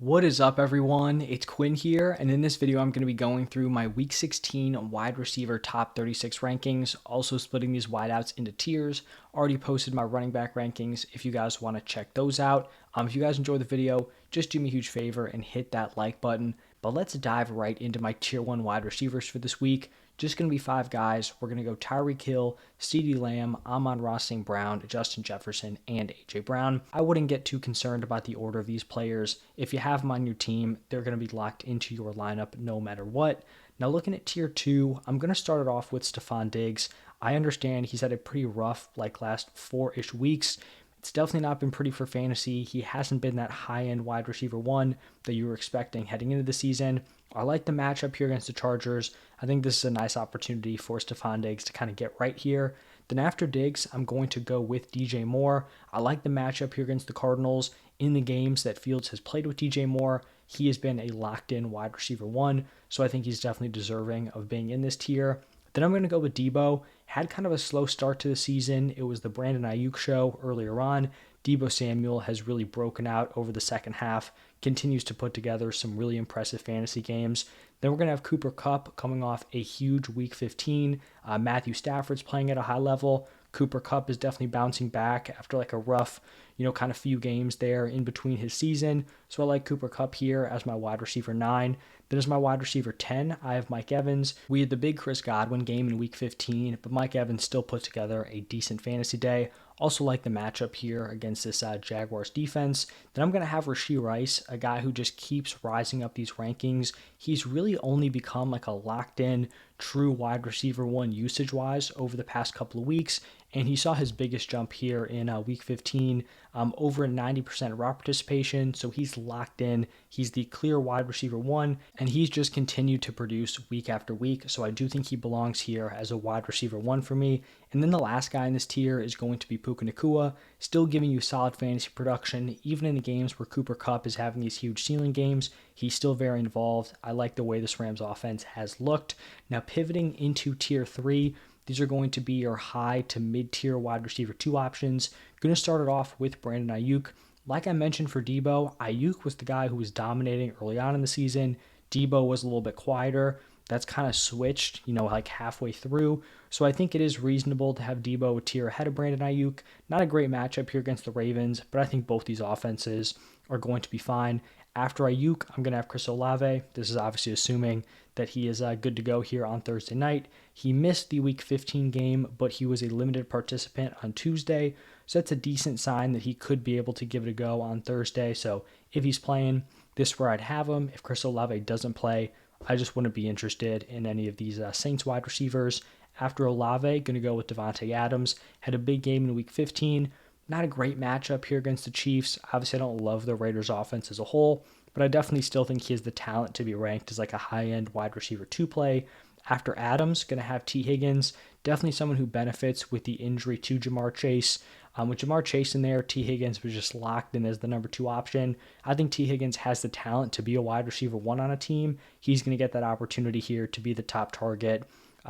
What is up, everyone? It's Quinn here, and in this video, I'm going to be going through my Week 16 wide receiver top 36 rankings, also splitting these wideouts into tiers. Already posted my running back rankings if you guys want to check those out. If you guys enjoyed the video, just do me a huge favor and hit that like button. But let's dive right into my tier 1 wide receivers for this week. Just going to be 5 guys. We're going to go Tyreek Hill, CeeDee Lamb, Amon-Ra St. Brown, Justin Jefferson, and A.J. Brown. I wouldn't get too concerned about the order of these players. If you have them on your team, they're going to be locked into your lineup no matter what. Now looking at tier 2, I'm going to start it off with Stefon Diggs. I understand he's had a pretty rough last 4-ish weeks. It's definitely not been pretty for fantasy. He hasn't been that high-end wide receiver one that you were expecting heading into the season. I like the matchup here against the Chargers. I think this is a nice opportunity for Stefon Diggs to kind of get right here. Then after Diggs, I'm going to go with DJ Moore. I like the matchup here against the Cardinals. In the games that Fields has played with DJ Moore, he has been a locked-in wide receiver one, so I think he's definitely deserving of being in this tier. Then I'm going to go with Debo. Had kind of a slow start to the season. It was the Brandon Ayuk show earlier on. Debo Samuel has really broken out over the second half, continues to put together some really impressive fantasy games. Then we're going to have Cooper Kupp coming off a huge Week 15. Matthew Stafford's playing at a high level. Cooper Kupp is definitely bouncing back after a rough, kind of few games there in between his season. So I like Cooper Kupp here as my wide receiver 9. Then as my wide receiver 10, I have Mike Evans. We had the big Chris Godwin game in Week 15, but Mike Evans still put together a decent fantasy day. Also like the matchup here against this Jaguars defense. Then I'm going to have Rashee Rice, a guy who just keeps rising up these rankings. He's really only become a locked-in true wide receiver one usage-wise over the past couple of weeks, and he saw his biggest jump here in Week 15, over 90% raw participation, so he's locked in. He's the clear wide receiver one, and he's just continued to produce week after week, so I do think he belongs here as a wide receiver one for me. And then the last guy in this tier is going to be Puka Nacua, still giving you solid fantasy production, even in the games where Cooper Kupp is having these huge ceiling games. He's still very involved. I like the way this Rams offense has looked. Now pivoting into tier 3, these are going to be your high to mid-tier wide receiver 2 options. Going to start it off with Brandon Ayuk. Like I mentioned for Debo, Ayuk was the guy who was dominating early on in the season. Debo was a little bit quieter. That's kind of switched, halfway through. So I think it is reasonable to have Debo a tier ahead of Brandon Ayuk. Not a great matchup here against the Ravens, but I think both these offenses are going to be fine. After Ayuk, I'm going to have Chris Olave. This is obviously assuming that he is good to go here on Thursday night. He missed the Week 15 game, but he was a limited participant on Tuesday, so that's a decent sign that he could be able to give it a go on Thursday. So if he's playing, this is where I'd have him. If Chris Olave doesn't play, I just wouldn't be interested in any of these Saints wide receivers. After Olave, going to go with Davante Adams. Had a big game in Week 15. Not a great matchup here against the Chiefs. Obviously, I don't love the Raiders offense as a whole, but I definitely still think he has the talent to be ranked as a high-end wide receiver 2 play. After Adams, going to have T. Higgins. Definitely someone who benefits with the injury to Jamar Chase. With Jamar Chase in there, T. Higgins was just locked in as the number 2 option. I think T. Higgins has the talent to be a wide receiver 1 on a team. He's going to get that opportunity here to be the top target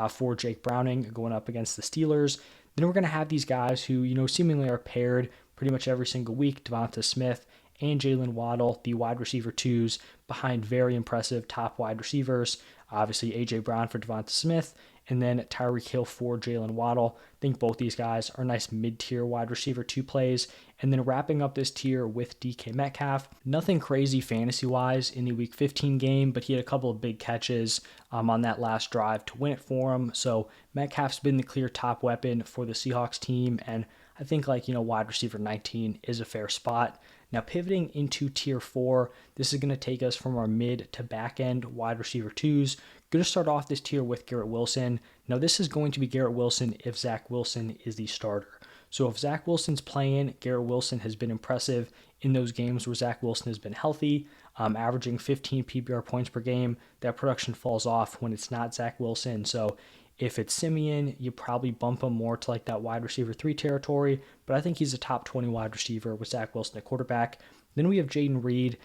for Jake Browning going up against the Steelers. Then we're going to have these guys who, seemingly are paired pretty much every single week, Devonta Smith and Jalen Waddle, the wide receiver 2s, behind very impressive top wide receivers. Obviously, A.J. Brown for Devonta Smith, and then Tyreek Hill for Jalen Waddle. I think both these guys are nice mid-tier wide receiver 2 plays. And then wrapping up this tier with DK Metcalf. Nothing crazy fantasy-wise in the Week 15 game, but he had a couple of big catches on that last drive to win it for him. So Metcalf's been the clear top weapon for the Seahawks team, and I think wide receiver 19 is a fair spot. Now pivoting into tier 4, this is going to take us from our mid to back end wide receiver 2s. Going to start off this tier with Garrett Wilson. Now this is going to be Garrett Wilson if Zach Wilson is the starter. So if Zach Wilson's playing, Garrett Wilson has been impressive in those games where Zach Wilson has been healthy, averaging 15 PPR points per game. That production falls off when it's not Zach Wilson. So if it's Simeon, you probably bump him more to that wide receiver 3 territory, but I think he's a top 20 wide receiver with Zach Wilson at quarterback. Then we have Jaden Reed.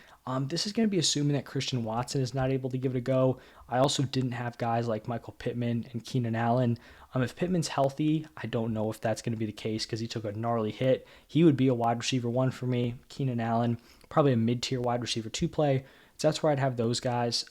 This is going to be assuming that Christian Watson is not able to give it a go. I also didn't have guys like Michael Pittman and Keenan Allen. If Pittman's healthy, I don't know if that's going to be the case because he took a gnarly hit. He would be a wide receiver 1 for me. Keenan Allen probably a mid-tier wide receiver 2 play. So that's where I'd have those guys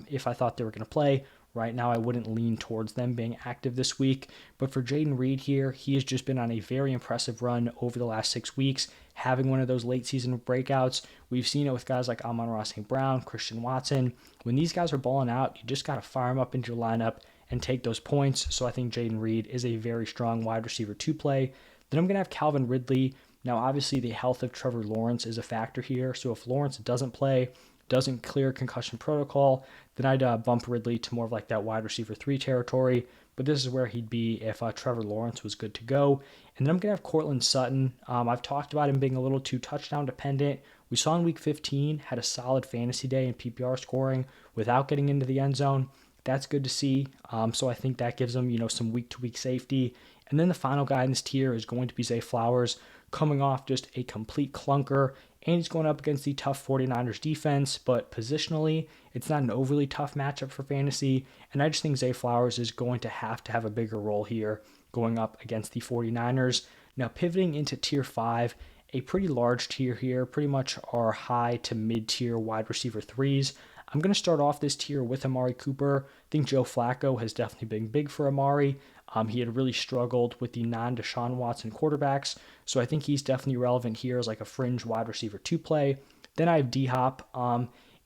if I thought they were going to play. Right now, I wouldn't lean towards them being active this week. But for Jayden Reed here, he has just been on a very impressive run over the last 6 weeks, having one of those late season breakouts. We've seen it with guys like Amon-Ra St. Brown, Christian Watson. When these guys are balling out, you just got to fire them up into your lineup and take those points. So I think Jayden Reed is a very strong wide receiver 2 play. Then I'm going to have Calvin Ridley. Now, obviously, the health of Trevor Lawrence is a factor here. So if Lawrence doesn't play, doesn't clear concussion protocol, then I'd bump Ridley to more of like that wide receiver 3 territory. But this is where he'd be if Trevor Lawrence was good to go. And then I'm going to have Courtland Sutton. I've talked about him being a little too touchdown dependent. We saw in week 15, had a solid fantasy day in PPR scoring without getting into the end zone. That's good to see. So I think that gives him, some week-to-week safety. And then the final guy in this tier is going to be Zay Flowers, coming off just a complete clunker. And he's going up against the tough 49ers defense, but positionally, it's not an overly tough matchup for fantasy. And I just think Zay Flowers is going to have a bigger role here going up against the 49ers. Now, pivoting into tier 5, a pretty large tier here, pretty much our high to mid-tier wide receiver 3s. I'm going to start off this tier with Amari Cooper. I think Joe Flacco has definitely been big for Amari. He had really struggled with the non-Deshaun Watson quarterbacks, so I think he's definitely relevant here as like a fringe wide receiver 2 play. Then I have D-Hop.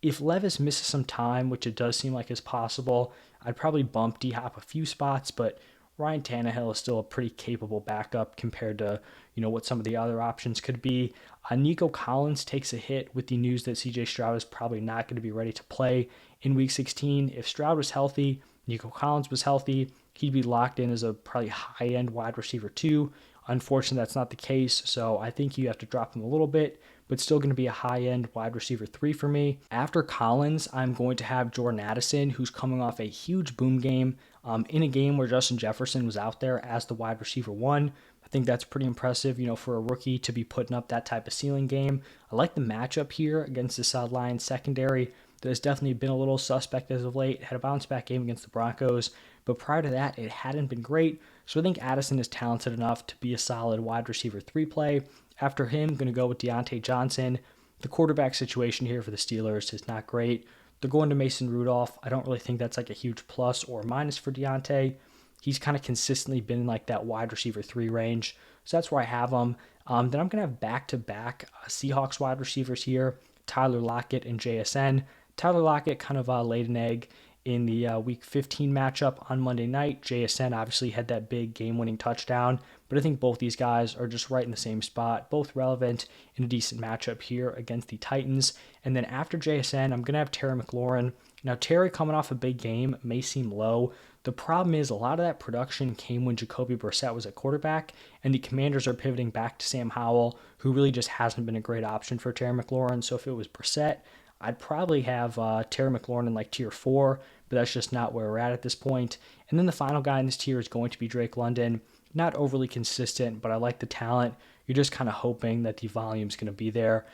If Levis misses some time, which it does seem like is possible, I'd probably bump D-Hop a few spots, but Ryan Tannehill is still a pretty capable backup compared to what some of the other options could be. Nico Collins takes a hit with the news that CJ Stroud is probably not going to be ready to play in Week 16. If Stroud was healthy, Nico Collins was healthy, he'd be locked in as a probably high-end wide receiver 2. Unfortunately, that's not the case, so I think you have to drop him a little bit, but still going to be a high-end wide receiver 3 for me. After Collins, I'm going to have Jordan Addison, who's coming off a huge boom game in a game where Justin Jefferson was out there as the wide receiver 1. I think that's pretty impressive, for a rookie to be putting up that type of ceiling game. I like the matchup here against this Lions secondary that has definitely been a little suspect as of late. Had a bounce-back game against the Broncos, but prior to that, it hadn't been great. So I think Addison is talented enough to be a solid wide receiver 3 play. After him, I'm going to go with Deontay Johnson. The quarterback situation here for the Steelers is not great. They're going to Mason Rudolph. I don't really think that's like a huge plus or minus for Deontay. He's kind of consistently been in like that wide receiver 3 range. So that's where I have him. Then I'm going to have back-to-back Seahawks wide receivers here, Tyler Lockett and JSN. Tyler Lockett kind of laid an egg in the Week 15 matchup on Monday night. JSN obviously had that big game-winning touchdown, but I think both these guys are just right in the same spot, both relevant in a decent matchup here against the Titans. And then after JSN, I'm going to have Terry McLaurin. Now, Terry coming off a big game may seem low. The problem is a lot of that production came when Jacoby Brissett was at quarterback, and the Commanders are pivoting back to Sam Howell, who really just hasn't been a great option for Terry McLaurin. So if it was Brissett, I'd probably have Terry McLaurin in like tier 4, but that's just not where we're at this point. And then the final guy in this tier is going to be Drake London. Not overly consistent, but I like the talent. You're just kind of hoping that the volume's going to be there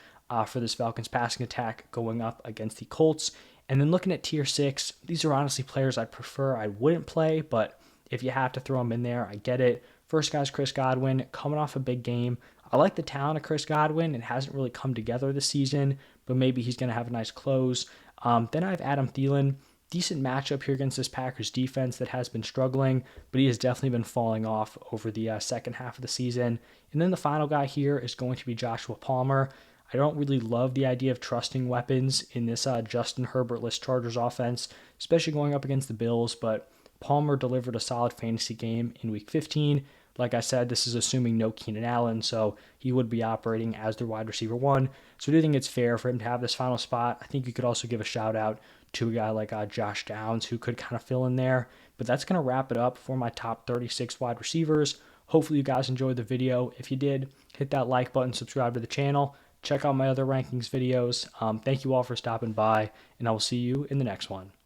for this Falcons passing attack going up against the Colts. And then looking at tier 6, these are honestly players I'd prefer I wouldn't play, but if you have to throw them in there, I get it. First guy's Chris Godwin, coming off a big game. I like the talent of Chris Godwin. It hasn't really come together this season, but maybe he's going to have a nice close. Then I have Adam Thielen. Decent matchup here against this Packers defense that has been struggling, but he has definitely been falling off over the second half of the season. And then the final guy here is going to be Joshua Palmer. I don't really love the idea of trusting weapons in this Justin Herbert-less Chargers offense, especially going up against the Bills, but Palmer delivered a solid fantasy game in Week 15. Like I said, this is assuming no Keenan Allen, so he would be operating as their wide receiver 1. So I do think it's fair for him to have this final spot. I think you could also give a shout out to a guy like Josh Downs, who could kind of fill in there. But that's going to wrap it up for my top 36 wide receivers. Hopefully you guys enjoyed the video. If you did, hit that like button, subscribe to the channel. Check out my other rankings videos. Thank you all for stopping by, and I will see you in the next one.